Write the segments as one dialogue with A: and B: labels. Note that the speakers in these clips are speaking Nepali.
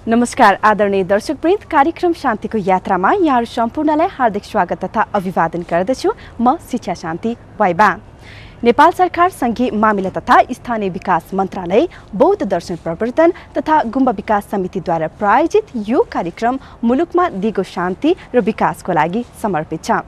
A: नमस्कार आदरणीय दर्शकवृन्द, कार्यक्रम शान्तिको यात्रामा यहाँहरू सम्पूर्णलाई हार्दिक स्वागत तथा अभिवादन गर्दछु। म शिक्षा शान्ति वाइबा। नेपाल सरकार संघीय मामिला तथा स्थानीय विकास मन्त्रालय, बौद्ध दर्शन प्रवर्तन तथा गुम्बा विकास समितिद्वारा प्रायोजित यो कार्यक्रम मुलुकमा दिगो शान्ति र विकासको लागि समर्पित छ।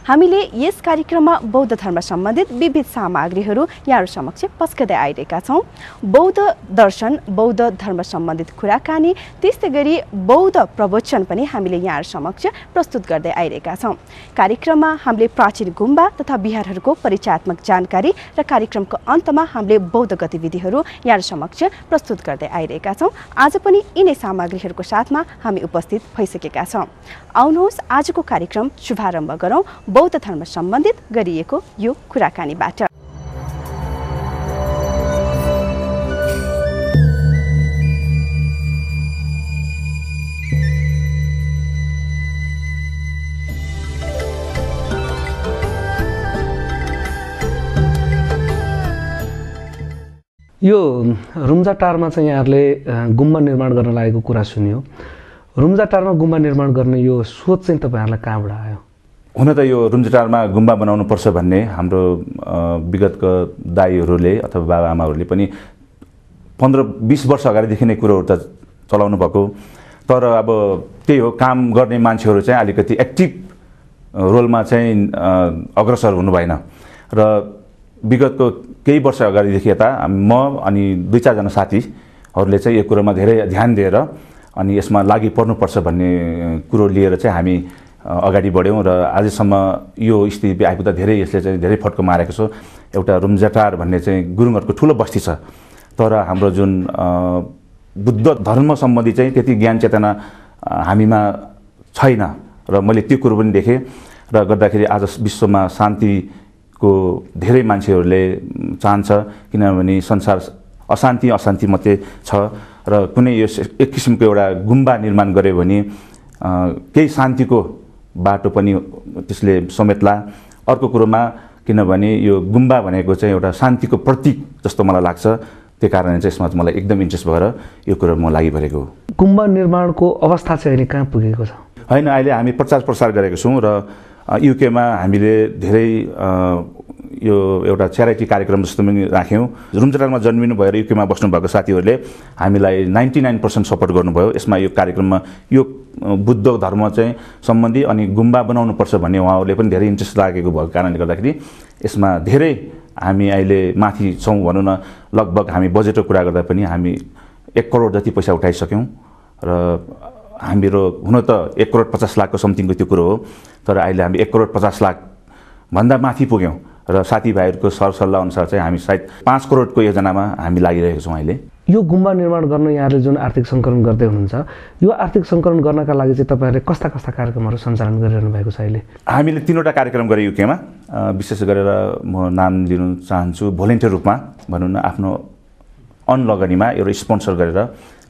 A: हामीले यस कार्यक्रममा बौद्ध धर्म सम्बन्धित विविध सामग्रीहरू यहाँहरू समक्ष पस्कदै आइरहेका छौँ। बौद्ध दर्शन, बौद्ध धर्म सम्बन्धित कुराकानी, त्यस्तै गरी बौद्ध प्रवचन पनि हामीले यहाँहरू समक्ष प्रस्तुत गर्दै आइरहेका छौँ। कार्यक्रममा हामीले प्राचीन गुम्बा तथा विहारहरूको परिचयात्मक जानकारी र कार्यक्रमको अन्तमा हामीले बौद्ध गतिविधिहरू यहाँहरू समक्ष प्रस्तुत गर्दै आइरहेका छौँ। आज पनि यिनै सामग्रीहरूको साथमा हामी उपस्थित भइसकेका छौँ। आउनुहोस् आजको कार्यक्रम शुभारम्भ गरौँ बौद्ध धर्म सम्बन्धित गरिएको यो कुराकानीबाट।
B: यो रुम्जाटारमा चाहिँ यहाँहरूले गुम्बा निर्माण गर्न लागेको कुरा सुन्यो। रुम्जाटारमा गुम्बा निर्माण गर्ने यो सोच चाहिँ तपाईँहरूलाई कहाँबाट आयो?
C: हुन त यो रुम्जाटारमा गुम्बा बनाउनु पर्छ भन्ने हाम्रो विगतको दाइहरूले अथवा बाबाआमाहरूले पनि 15-20 वर्ष अगाडिदेखि नै कुरोहरू त चलाउनु भएको। तर अब त्यही हो, काम गर्ने मान्छेहरू चाहिँ अलिकति एक्टिभ रोलमा चाहिँ अग्रसर हुनु भएन र विगतको केही वर्ष अगाडिदेखि यता म अनि 2-4 जना साथीहरूले चाहिँ यो कुरोमा धेरै ध्यान दिएर अनि यसमा लागि पर्नुपर्छ भन्ने कुरो लिएर चाहिँ हामी अगाडि बढ्यौँ र आजसम्म यो स्थिति आइपुग्दा यसले चाहिँ धेरै फड्को मारेको छ। एउटा रुम्जाटार भन्ने चाहिँ गुरुङहरूको ठुलो बस्ती छ, तर हाम्रो जुन बुद्ध धर्म सम्बन्धी चाहिँ त्यति ज्ञान चेतना हामीमा छैन र मैले त्यो कुरो पनि देखेँ र गर्दाखेरि आज विश्वमा शान्तिको धेरै मान्छेहरूले चाहन्छ, किनभने संसार अशान्ति मात्रै छ र कुनै यो एक किसिमको एउटा गुम्बा निर्माण गर्यो भने केही शान्तिको बाटो पनि त्यसले समेट्ला। अर्को कुरोमा किनभने यो गुम्बा भनेको चाहिँ एउटा शान्तिको प्रतीक जस्तो मलाई लाग्छ, त्यही कारणले चाहिँ यसमा मलाई एकदम इन्ट्रेस्ट भएर यो कुरो म लागि परेको हो।
B: गुम्बा निर्माणको अवस्था चाहिँ अहिले कहाँ पुगेको छ?
C: होइन, अहिले हामी प्रचार प्रसार गरेको छौँ र युकेमा हामीले धेरै यो एउटा च्यारिटी कार्यक्रम जस्तो पनि राख्यौँ। रुम्जाटारमा जन्मिनु भएर युकेमा बस्नुभएको साथीहरूले हामीलाई 99% सपोर्ट गर्नुभयो। यसमा यो कार्यक्रममा यो बुद्ध धर्म चाहिँ सम्बन्धी अनि गुम्बा बनाउनुपर्छ भन्ने उहाँहरूले पनि धेरै इन्ट्रेस्ट लागेको भएको कारणले गर्दाखेरि यसमा धेरै हामी अहिले माथि छौँ भनौँ न। लगभग हामी बजेटको कुरा गर्दा पनि हामी 1 करोड जति पैसा उठाइसक्यौँ र हाम्रो हुन त 1,50,00,000 समथिङको त्यो कुरो हो, तर अहिले हामी 1,50,00,000 भन्दा माथि पुग्यौँ र साथीभाइहरूको सरसल्लाह अनुसार चाहिँ हामी सायद 5 करोडको योजनामा हामी लागिरहेको छौँ। अहिले
B: यो गुम्बा निर्माण गर्न यहाँले जुन आर्थिक सङ्कलन गर्दै हुनुहुन्छ, यो आर्थिक सङ्कलन गर्नका लागि चाहिँ तपाईँहरूले कस्ता कार्यक्रमहरू सञ्चालन गरिरहनु भएको छ? अहिले
C: हामीले 3वटा कार्यक्रम गरेँ युकेमा। विशेष गरेर म नाम लिनु चाहन्छु, भोलिन्टियर रूपमा भनौँ न, आफ्नो अनलगनीमा एउटा स्पोन्सर गरेर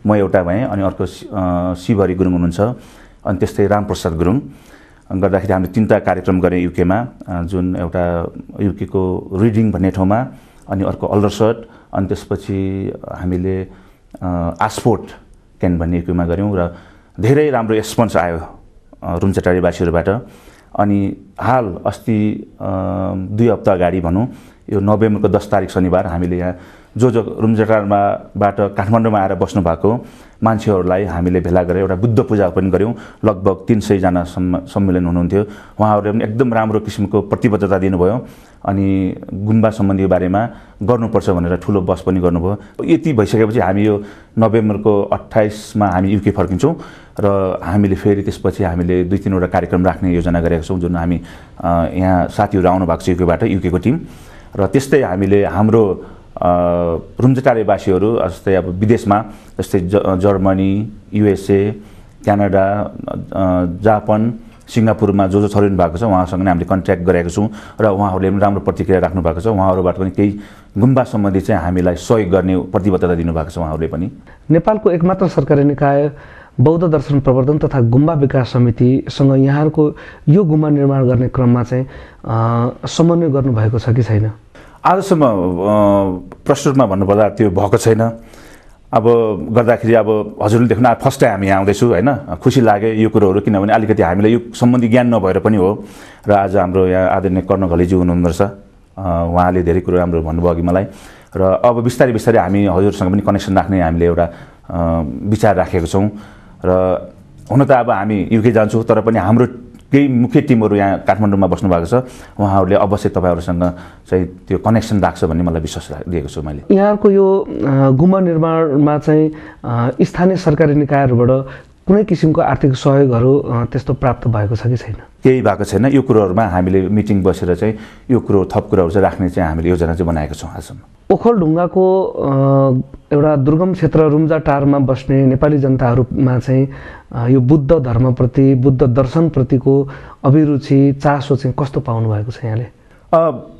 C: म एउटा भएँ, अनि अर्को शिवहरी गुरुङ हुनुहुन्छ, अनि त्यस्तै रामप्रसाद गुरुङ गर्दाखेरि हामीले 3टा कार्यक्रम गरेँ युकेमा। जुन एउटा युकेको रिडिङ भन्ने ठाउँमा, अनि अर्को अल्डरसट, अनि त्यसपछि हामीले आस्पोर्ट क्यान भन्ने युकेमा गऱ्यौँ र धेरै राम्रो रेस्पोन्स आयो रुम्जाटारीवासीहरूबाट। अनि हाल अस्ति 2 हप्ता अगाडि भनौँ, यो नोभेम्बरको 10 तारिक शनिबार हामीले यहाँ जो रुम्जाटारबाट काठमाडौँमा आएर बस्नुभएको मान्छेहरूलाई हामीले भेला गरेर एउटा बुद्ध पूजा पनि गऱ्यौँ। लगभग 300 जना सम्मेलन हुनुहुन्थ्यो। उहाँहरूले पनि एकदम राम्रो किसिमको प्रतिबद्धता दिनुभयो अनि गुम्बा सम्बन्धी बारेमा गर्नुपर्छ भनेर ठुलो बस पनि गर्नुभयो। यति भइसकेपछि हामी यो नोभेम्बरको 28 मा हामी युके फर्किन्छौँ र हामीले फेरि त्यसपछि हामीले 2-3वटा कार्यक्रम राख्ने योजना गरेका छौँ, जुन हामी यहाँ साथीहरू आउनु भएको छ युकेबाट, युकेको टिम। र त्यस्तै हामीले हाम्रो रुम्जाटारीवासीहरू जस्तै अब विदेशमा, जस्तै जर्मनी, USA, क्यानाडा, जापान, सिङ्गापुरमा जो छरिनु भएको छ उहाँसँग नै हामीले कन्ट्याक्ट गरेको छौँ र उहाँहरूले पनि राम्रो प्रतिक्रिया राख्नु भएको छ। उहाँहरूबाट पनि केही गुम्बा सम्बन्धी चाहिँ हामीलाई सहयोग गर्ने प्रतिबद्धता दिनुभएको छ उहाँहरूले पनि।
B: नेपालको एकमात्र सरकारी निकाय बौद्ध दर्शन प्रवर्धन तथा गुम्बा विकास समितिसँग यहाँहरूको यो गुम्बा निर्माण गर्ने क्रममा चाहिँ समन्वय गर्नुभएको छ कि छैन?
C: आजसम्म प्रश्नमा भन्नुपर्दा त्यो भएको छैन। अब गर्दाखेरि अब हजुरले देख्नु फर्स्ट टाइम हामी यहाँ आउँदैछु होइन, खुसी लाग्यो यो कुरोहरू, किनभने अलिकति हामीलाई यो सम्बन्धी ज्ञान नभएर पनि हो। र आज हाम्रो यहाँ आदरणीय कर्ण घलेजी हुनुहुँदो रहेछ, उहाँले धेरै कुरो राम्रो भन्नुभयो अघि मलाई। र अब बिस्तारै बिस्तारै हामी हजुरसँग पनि कनेक्सन राख्ने हामीले एउटा विचार राखेको छौँ। र हुन त अब हामी युके जान्छौँ, तर पनि हाम्रो केही मुख्य टिमहरू यहाँ काठमाडौँमा बस्नु भएको छ, उहाँहरूले अवश्य तपाईँहरूसँग चाहिँ त्यो कनेक्सन राख्छ भन्ने मलाई विश्वास दिएको छु मैले।
B: यहाँको यो गुम्बा निर्माणमा चाहिँ स्थानीय सरकारी निकायहरूबाट कुनै किसिमको आर्थिक सहयोगहरू त्यस्तो प्राप्त भएको छ कि छैन?
C: केही भएको छैन। यो कुरोहरूमा हामीले मिटिङ बसेर चाहिँ यो कुरो थप कुराहरू चाहिँ राख्ने चाहिँ हामीले योजना चाहिँ बनाएको छौँ आजसम्म।
B: ओखलढुङ्गाको एउटा दुर्गम क्षेत्र रुम्जाटारमा बस्ने नेपाली जनताहरूमा चाहिँ यो बुद्ध धर्मप्रति, बुद्ध दर्शनप्रतिको अभिरुचि, चासो चाहिँ कस्तो पाउनु भएको छ यहाँले?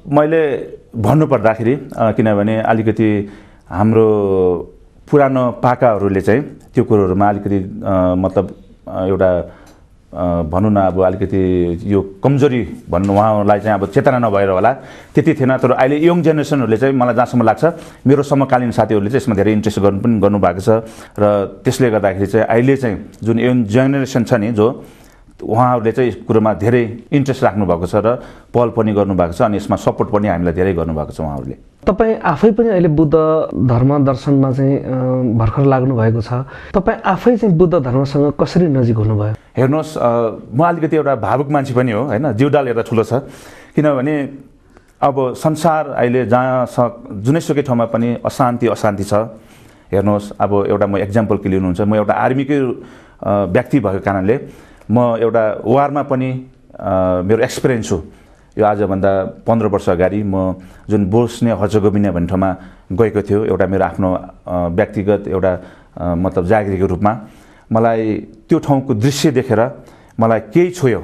C: मैले भन्नुपर्दाखेरि किनभने अलिकति हाम्रो पुरानो पाकाहरूले चाहिँ त्यो कुरोहरूमा अलिकति मतलब एउटा भनौँ न अब अलिकति यो कमजोरी भन्नु उहाँहरूलाई चाहिँ अब चेतना नभएर होला त्यति थिएन। तर अहिले यङ जेनेरेसनहरूले चाहिँ मलाई जहाँसम्म लाग्छ मेरो समकालीन साथीहरूले चाहिँ यसमा धेरै इन्ट्रेस्ट गर्नुभएको छ। र त्यसले गर्दाखेरि चाहिँ अहिले चाहिँ जुन यङ जेनेरेसन छ नि जो उहाँहरूले चाहिँ यस कुरोमा धेरै इन्ट्रेस्ट राख्नुभएको छ र पहल पनि गर्नुभएको छ, अनि यसमा सपोर्ट पनि हामीलाई धेरै गर्नुभएको छ उहाँहरूले।
B: तपाईँ आफै पनि अहिले बुद्ध धर्म दर्शनमा चाहिँ भर्खर लाग्नु भएको छ, तपाईँ आफै चाहिँ बुद्ध धर्मसँग कसरी नजिक हुनुभयो?
C: हेर्नुहोस्, म अलिकति एउटा भावुक मान्छे पनि हो होइन, जिउडाल एउटा ठुलो छ। किनभने अब संसार अहिले जहाँ जुनैसुकै ठाउँमा पनि अशान्ति छ। हेर्नुहोस्, अब एउटा म एक्जाम्पल के लिनुहुन्छ, म एउटा आर्मीकै व्यक्ति भएको कारणले म एउटा वारमा पनि मेरो एक्सपिरियन्स छु। यो आजभन्दा 15 वर्ष अगाडि म जुन बोस्निया हर्जगोभिना भन्ने ठाउँमा गएको थियो, एउटा मेरो आफ्नो व्यक्तिगत एउटा मतलब जागिरीको रूपमा मलाई त्यो ठाउँको दृश्य देखेर मलाई केही छोयो।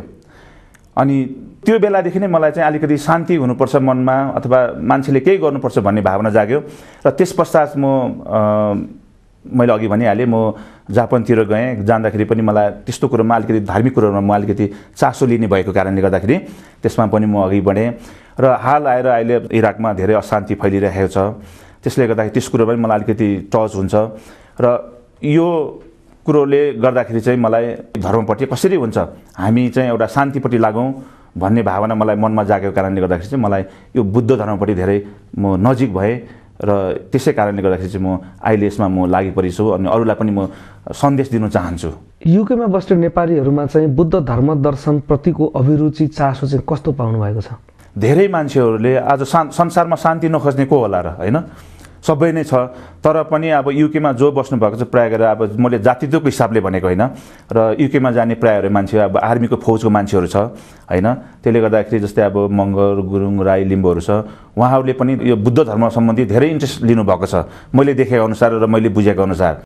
C: अनि त्यो बेलादेखि नै मलाई चाहिँ अलिकति शान्ति हुनुपर्छ मनमा, अथवा मान्छेले केही गर्नुपर्छ भन्ने भावना जाग्यो। र त्यस पश्चात मैले अघि भनिहालेँ, म जापानतिर गएँ। जाँदाखेरि पनि मलाई त्यस्तो कुरोमा अलिकति धार्मिक कुरोमा म अलिकति चासो लिने भएको कारणले गर्दाखेरि त्यसमा पनि म अघि बढेँ। र हाल आएर अहिले इराकमा धेरै अशान्ति फैलिरहेको छ, त्यसले गर्दाखेरि त्यस कुरो पनि मलाई अलिकति टच हुन्छ। र यो कुरोले गर्दाखेरि चाहिँ मलाई धर्मपट्टि कसरी हुन्छ, हामी चाहिँ एउटा शान्तिपट्टि लागौँ भन्ने भावना मलाई मनमा जागेको कारणले गर्दाखेरि चाहिँ मलाई यो बुद्ध धर्मपट्टि धेरै म नजिक भएँ। र त्यसै कारणले गर्दाखेरि चाहिँ म अहिले यसमा म लागिपरेको छु, अनि अरूलाई पनि म सन्देश दिन चाहन्छु।
B: युकेमा बस्ने नेपालीहरूमा चाहिँ बुद्ध धर्म दर्शनप्रतिको अभिरुचि, चासो चाहिँ कस्तो पाउनु भएको छ?
C: धेरै मान्छेहरूले आज संसारमा शान्ति नखोज्ने को होला र होइन, सबै नै छ। तर पनि अब युकेमा जो बस्नु भएको छ प्रायः गरेर अब मैले जातित्वको हिसाबले भनेको होइन, र युकेमा जाने प्रायः मान्छे अब आर्मीको फौजको मान्छेहरू छ होइन। त्यसले गर्दाखेरि जस्तै अब मगर, गुरुङ, राई, लिम्बूहरू छ, उहाँहरूले पनि यो बुद्ध धर्म सम्बन्धी धेरै इन्ट्रेस्ट लिनुभएको छ मैले देखेको अनुसार र मैले बुझेको अनुसार।